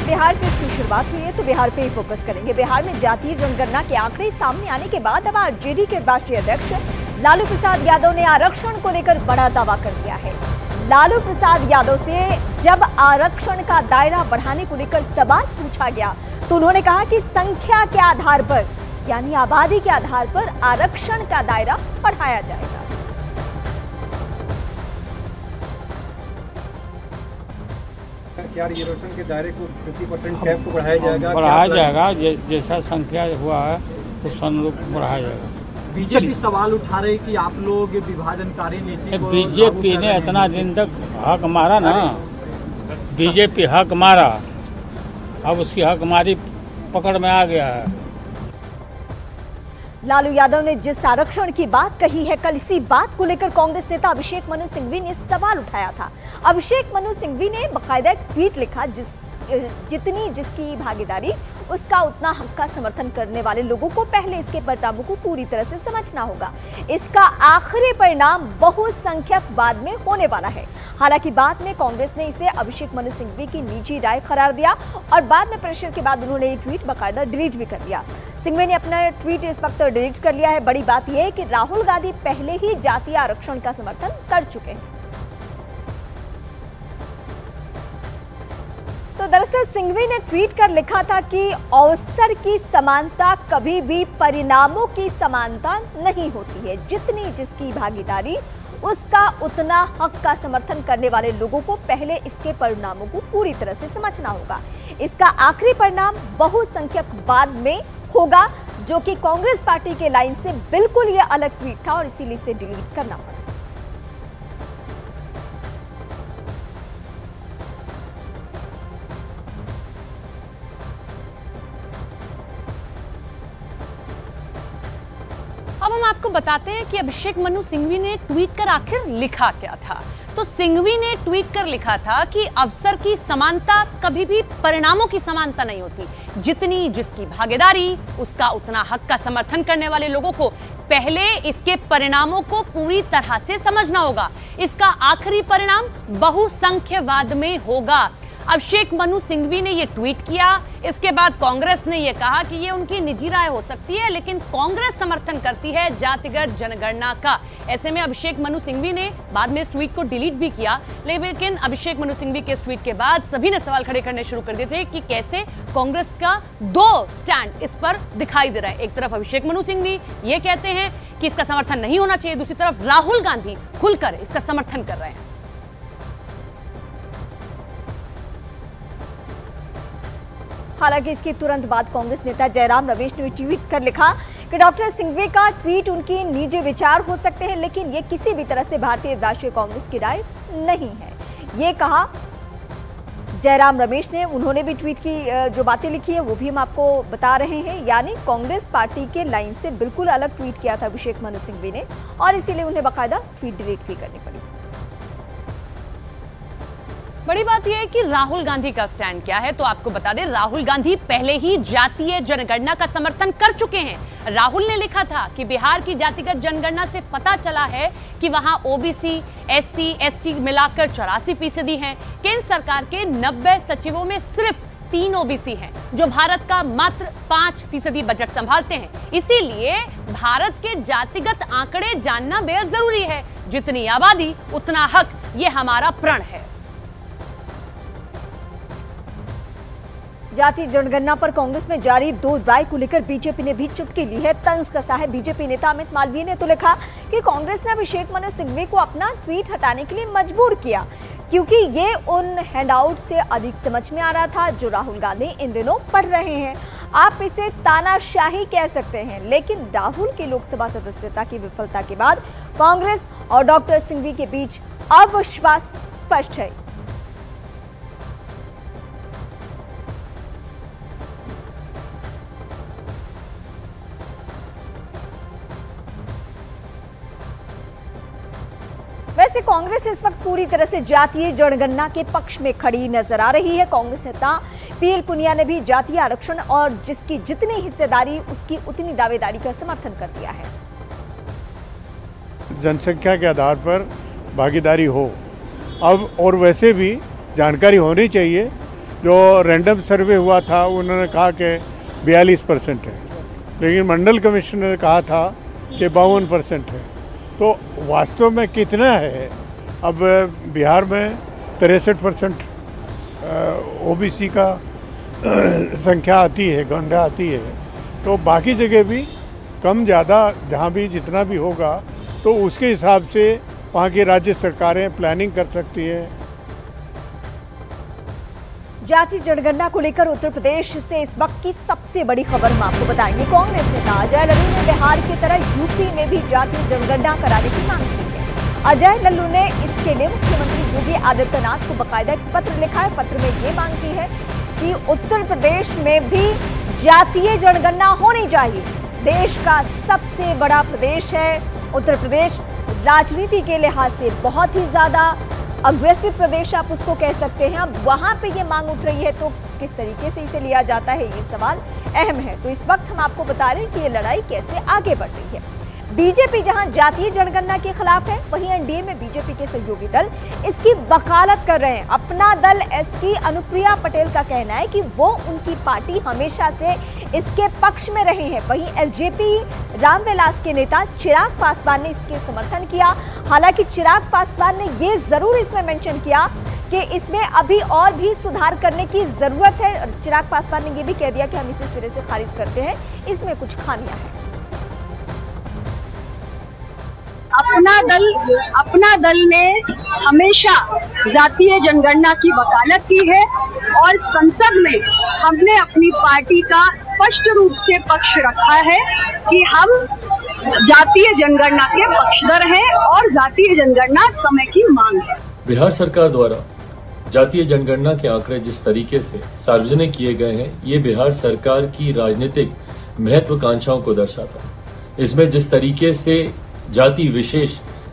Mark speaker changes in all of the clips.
Speaker 1: बिहार से इसकी शुरुआत हुई है तो बिहार पे ही फोकस करेंगे। बिहार में जातीय जनगणना के आंकड़े सामने आने के बाद अब आरजेडी के राष्ट्रीय अध्यक्ष लालू प्रसाद यादव ने आरक्षण को लेकर बड़ा दावा कर दिया है। लालू प्रसाद यादव से जब आरक्षण का दायरा बढ़ाने को लेकर सवाल पूछा गया तो उन्होंने कहा कि संख्या के आधार पर यानी आबादी के आधार पर आरक्षण का दायरा बढ़ाया जाएगा।
Speaker 2: क्या रिजर्वेशन के दायरे को 50% कैप को बढ़ाया जाएगा?
Speaker 3: जैसा संख्या हुआ है उस अनुरूप बढ़ाया जाएगा।
Speaker 4: बीजेपी सवाल उठा रही कि आप लोग विभाजनकारी नीति को
Speaker 3: बीजेपी ने इतना दिन तक हक मारा ना, बीजेपी हक मारा, अब उसकी हकमारी पकड़ में आ गया है।
Speaker 1: लालू यादव ने जिस आरक्षण की बात कही है, कल इसी बात को लेकर कांग्रेस नेता अभिषेक मनु सिंघवी ने सवाल उठाया था। अभिषेक मनु सिंघवी ने बाकायदा एक ट्वीट लिखा, जितनी जिसकी भागीदारी उसका उतना हक का समर्थन करने वाले लोगों को पहले इसके परिणामों को पूरी तरह से समझना होगा। इसका आखिरी परिणाम बहुसंख्यक बाद में होने वाला है। हालांकि बाद में कांग्रेस ने इसे अभिषेक मनु सिंघवी की निजी राय करार दिया और बाद में प्रेशर के बाद उन्होंने ये ट्वीट बाकायदा डिलीट भी कर दिया। सिंघवी ने अपना ट्वीट इस वक्त डिलीट कर लिया है। बड़ी बात यह है कि राहुल गांधी पहले ही जातीय आरक्षण का समर्थन कर चुके हैं। तो दरअसल सिंघवी ने ट्वीट कर लिखा था कि अवसर की समानता कभी भी परिणामों की समानता नहीं होती है। जितनी जिसकी भागीदारी उसका उतना हक का समर्थन करने वाले लोगों को पहले इसके परिणामों को पूरी तरह से समझना होगा। इसका आखिरी परिणाम बहुसंख्यक बाद में होगा, जो कि कांग्रेस पार्टी के लाइन से बिल्कुल ये अलग ट्वीट था और इसीलिए इसे डिलीट करना पड़ा।
Speaker 5: अब हम आपको बताते हैं कि अभिषेक मनु सिंघवी ने ट्वीट कर आखिर लिखा क्या था। तो सिंघवी ने ट्वीट कर लिखा था कि अवसर की समानता कभी भी परिणामों की समानता नहीं होती। जितनी जिसकी भागीदारी उसका उतना हक का समर्थन करने वाले लोगों को पहले इसके परिणामों को पूरी तरह से समझना होगा। इसका आखिरी परिणाम बहुसंख्यवाद में होगा। अभिषेक मनु सिंघवी ने यह ट्वीट किया। इसके बाद कांग्रेस ने यह कहा कि यह उनकी निजी राय हो सकती है, लेकिन कांग्रेस समर्थन करती है जातिगत जनगणना का। ऐसे में अभिषेक मनु सिंघवी ने बाद में इस ट्वीट को डिलीट भी किया, लेकिन अभिषेक मनु सिंघवी के इस ट्वीट के बाद सभी ने सवाल खड़े करने शुरू कर दिए थे कि कैसे कांग्रेस का दो स्टैंड इस पर दिखाई दे रहा है। एक तरफ अभिषेक मनु सिंघवी ये कहते हैं कि इसका समर्थन नहीं होना चाहिए, दूसरी तरफ राहुल गांधी खुलकर इसका समर्थन कर रहे हैं।
Speaker 1: हालांकि इसके तुरंत बाद कांग्रेस नेता जयराम रमेश ने ट्वीट कर लिखा कि डॉक्टर सिंघवी का ट्वीट उनकी निजी विचार हो सकते हैं, लेकिन ये किसी भी तरह से भारतीय राष्ट्रीय कांग्रेस की राय नहीं है। ये कहा जयराम रमेश ने। उन्होंने भी ट्वीट की जो बातें लिखी है वो भी हम आपको बता रहे हैं। यानी कांग्रेस पार्टी के लाइन से बिल्कुल अलग ट्वीट किया था अभिषेक मनु सिंघवी ने और इसीलिए उन्हें बाकायदा ट्वीट डिलीट भी करनी पड़ी।
Speaker 5: बड़ी बात यह है कि राहुल गांधी का स्टैंड क्या है, तो आपको बता दें राहुल गांधी पहले ही जातीय जनगणना का समर्थन कर चुके हैं। राहुल ने लिखा था कि बिहार की जातिगत जनगणना से पता चला है कि वहां ओबीसी, एससी, एसटी मिलाकर 84% हैं। केंद्र सरकार के 90 सचिवों में सिर्फ 3 ओबीसी हैं, जो भारत का मात्र 5% बजट संभालते हैं। इसीलिए भारत के जातिगत आंकड़े जानना बेहद जरूरी है। जितनी आबादी उतना हक, ये हमारा प्रण है।
Speaker 1: जातीय जनगणना पर कांग्रेस में जारी दो राय को लेकर बीजेपी ने भी चुटकी ली है। तंज कसा है। बीजेपी नेता अमित मालवीय ने तो लिखा कि कांग्रेस ने अभिषेक मनु सिंघवी को अपना ट्वीट हटाने के लिए मजबूर किया, क्योंकि ये उन हैंडआउट से अधिक समझ में आ रहा था जो राहुल गांधी इन दिनों पढ़ रहे हैं। आप इसे तानाशाही कह सकते हैं, लेकिन राहुल की लोकसभा सदस्यता की विफलता के बाद कांग्रेस और डॉक्टर सिंघवी के बीच अविश्वास स्पष्ट है। वैसे कांग्रेस इस वक्त पूरी तरह से जातीय जनगणना के पक्ष में खड़ी नजर आ रही है। कांग्रेस नेता पीएल पुनिया ने भी जातीय आरक्षण और जिसकी जितनी हिस्सेदारी उसकी उतनी दावेदारी का समर्थन कर दिया है।
Speaker 3: जनसंख्या के आधार पर भागीदारी हो। अब और वैसे भी जानकारी होनी चाहिए
Speaker 6: जो रैंडम सर्वे हुआ था उन्होंने कहा कि 42% है, लेकिन मंडल कमीशन ने कहा था कि 52% है। तो वास्तव में कितना है? अब बिहार में 63% ओबीसी का संख्या आती है, गणना आती है, तो बाकी जगह भी कम ज़्यादा जहाँ भी जितना भी होगा तो उसके हिसाब से वहाँ की राज्य सरकारें प्लानिंग कर सकती है।
Speaker 1: जाति जनगणना को लेकर उत्तर प्रदेश से इस वक्त की सबसे बड़ी खबर हम आपको बताएंगे। कांग्रेस नेता अजय लल्लू ने बिहार की तरह यूपी में भी जाति जनगणना कराने की मांग की है। अजय लल्लू ने इसके लिए मुख्यमंत्री योगी आदित्यनाथ को बाकायदा एक पत्र लिखा है। पत्र में ये मांग की है कि उत्तर प्रदेश में भी जातीय जनगणना होनी चाहिए। देश का सबसे बड़ा प्रदेश है उत्तर प्रदेश, राजनीति के लिहाज से बहुत ही ज्यादा अग्रेसिव प्रदेश आप उसको कह सकते हैं। अब वहां पे ये मांग उठ रही है तो किस तरीके से इसे लिया जाता है, ये सवाल अहम है। तो इस वक्त हम आपको बता रहे हैं कि ये लड़ाई कैसे आगे बढ़ रही है। बीजेपी जहां जातीय जनगणना के खिलाफ है, वहीं एनडीए में बीजेपी के सहयोगी दल इसकी वकालत कर रहे हैं। अपना दल एसपी अनुप्रिया पटेल का कहना है कि वो उनकी पार्टी हमेशा से इसके पक्ष में रहे हैं। वहीं एलजेपी रामविलास के नेता चिराग पासवान ने इसके समर्थन किया। हालांकि चिराग पासवान ने ये जरूर इसमें मेंशन किया कि इसमें अभी और भी सुधार करने की जरूरत है। चिराग पासवान ने ये भी कह दिया कि हम इसे सिरे से खारिज करते हैं, इसमें कुछ खामियां हैं।
Speaker 7: अपना दल ने हमेशा जातीय जनगणना की वकालत की है और संसद में हमने अपनी पार्टी का स्पष्ट रूप से पक्ष रखा है कि हम जातीय जनगणना के पक्षधर हैं और जातीय जनगणना समय की मांग है।
Speaker 8: बिहार सरकार द्वारा जातीय जनगणना के आंकड़े जिस तरीके से सार्वजनिक किए गए हैं, ये बिहार सरकार की राजनीतिक महत्वाकांक्षाओं को दर्शाता है। इसमें जिस तरीके से जाति विशेष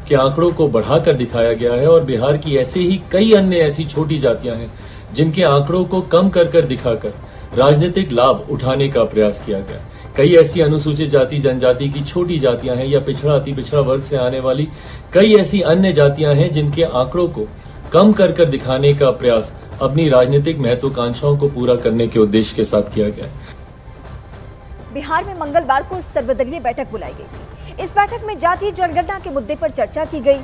Speaker 8: के आंकड़ों को बढ़ाकर दिखाया गया है और बिहार की ऐसे ही कई अन्य ऐसी छोटी जातियां हैं जिनके आंकड़ों को कम कर दिखाकर राजनीतिक लाभ उठाने का प्रयास किया गया। कई ऐसी अनुसूचित जाति जनजाति की छोटी जातियां हैं या पिछड़ा अति पिछड़ा वर्ग से आने वाली कई ऐसी अन्य जातियां हैं जिनके आंकड़ों को कम कर दिखाने का प्रयास अपनी राजनीतिक महत्वाकांक्षाओं को पूरा करने के उद्देश्य के साथ किया गया।
Speaker 1: बिहार में मंगलवार को सर्वदलीय बैठक बुलाई गई थी। इस बैठक में जातीय जनगणना के मुद्दे पर चर्चा की गई।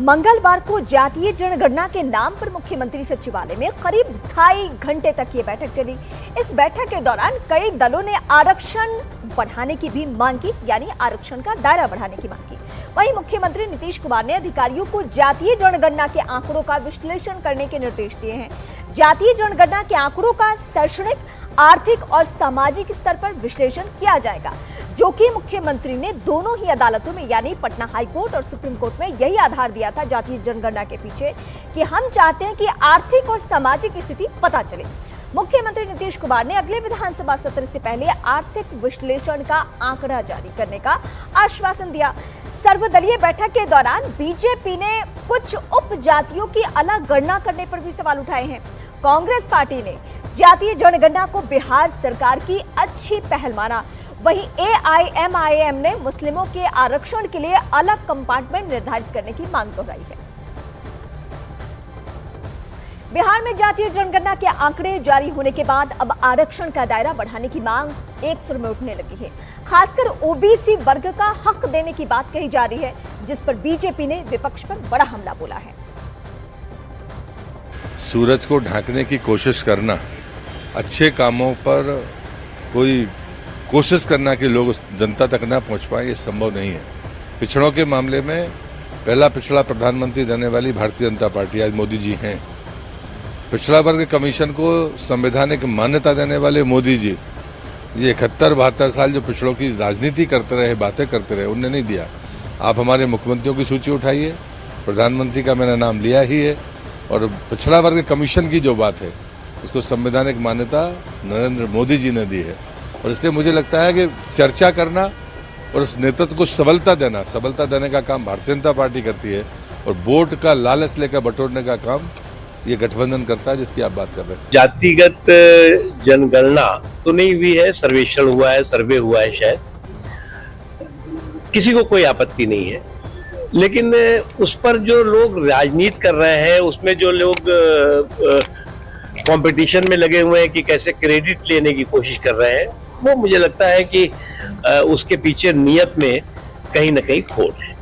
Speaker 1: मंगलवार को जातीय जनगणना के नाम पर मुख्यमंत्री सचिवालय में करीब 2.5 घंटे तक ये बैठक चली। इस बैठक के दौरान कई दलों ने आरक्षण बढ़ाने की भी मांग की, यानी आरक्षण का दायरा बढ़ाने की मांग की। वहीं मुख्यमंत्री नीतीश कुमार ने अधिकारियों को जातीय जनगणना के आंकड़ों का विश्लेषण करने के निर्देश दिए हैं। जातीय जनगणना के आंकड़ों का शैक्षणिक, आर्थिक और सामाजिक स्तर पर विश्लेषण किया जाएगा, जो कि मुख्यमंत्री ने दोनों ही अदालतों में यानी पटना हाई कोर्ट और सुप्रीम कोर्ट में यही आधार दिया था जातीय जनगणना के पीछे कि हम चाहते हैं कि आर्थिक और सामाजिक स्थिति पता चले। मुख्यमंत्री नीतीश कुमार ने अगले विधानसभा सत्र से पहले आर्थिक विश्लेषण का आंकड़ा जारी करने का आश्वासन दिया। सर्वदलीय बैठक के दौरान बीजेपी ने कुछ उपजातियों की अलग गणना करने पर भी सवाल उठाए हैं। कांग्रेस पार्टी ने जातीय जनगणना को बिहार सरकार की अच्छी पहल माना। वहीं AIMIM ने मुस्लिमों के आरक्षण के लिए अलग कंपार्टमेंट निर्धारित करने की मांग दोहराई है। बिहार में जातीय जनगणना के आंकड़े जारी होने के बाद अब आरक्षण का दायरा बढ़ाने की मांग एक सुर में उठने लगी है। खासकर ओबीसी वर्ग का हक देने की बात कही जा रही है, जिस पर बीजेपी ने विपक्ष पर बड़ा हमला बोला है।
Speaker 9: सूरज को ढांकने की कोशिश करना, अच्छे कामों पर कोई कोशिश करना कि लोग उस जनता तक ना पहुंच पाए, ये संभव नहीं है। पिछड़ों के मामले में पहला पिछड़ा प्रधानमंत्री देने वाली भारतीय जनता पार्टी आज मोदी जी हैं। पिछड़ा वर्ग कमीशन को संवैधानिक मान्यता देने वाले मोदी जी, ये 71-72 साल जो पिछड़ों की राजनीति करते रहे, बातें करते रहे, उनने नहीं दिया। आप हमारे मुख्यमंत्रियों की सूची उठाइए, प्रधानमंत्री का मैंने नाम लिया ही है, और पिछड़ा वर्ग कमीशन की जो बात है उसको संवैधानिक मान्यता नरेंद्र मोदी जी ने दी है। और इसलिए मुझे लगता है कि चर्चा करना और उस नेतृत्व को सबलता देने का काम भारतीय जनता पार्टी करती है, और वोट का लालच लेकर बटोरने का काम ये गठबंधन करता है, जिसकी आप बात कर रहे हैं।
Speaker 10: जातिगत जनगणना तो नहीं हुई है, सर्वेक्षण हुआ है, सर्वे हुआ है, शायद किसी को कोई आपत्ति नहीं है, लेकिन उस पर जो लोग राजनीति कर रहे हैं, उसमें जो लोग कंपटीशन में लगे हुए हैं कि कैसे क्रेडिट लेने की कोशिश कर रहे हैं, वो मुझे लगता है कि उसके पीछे नियत में कहीं ना कहीं खोट है।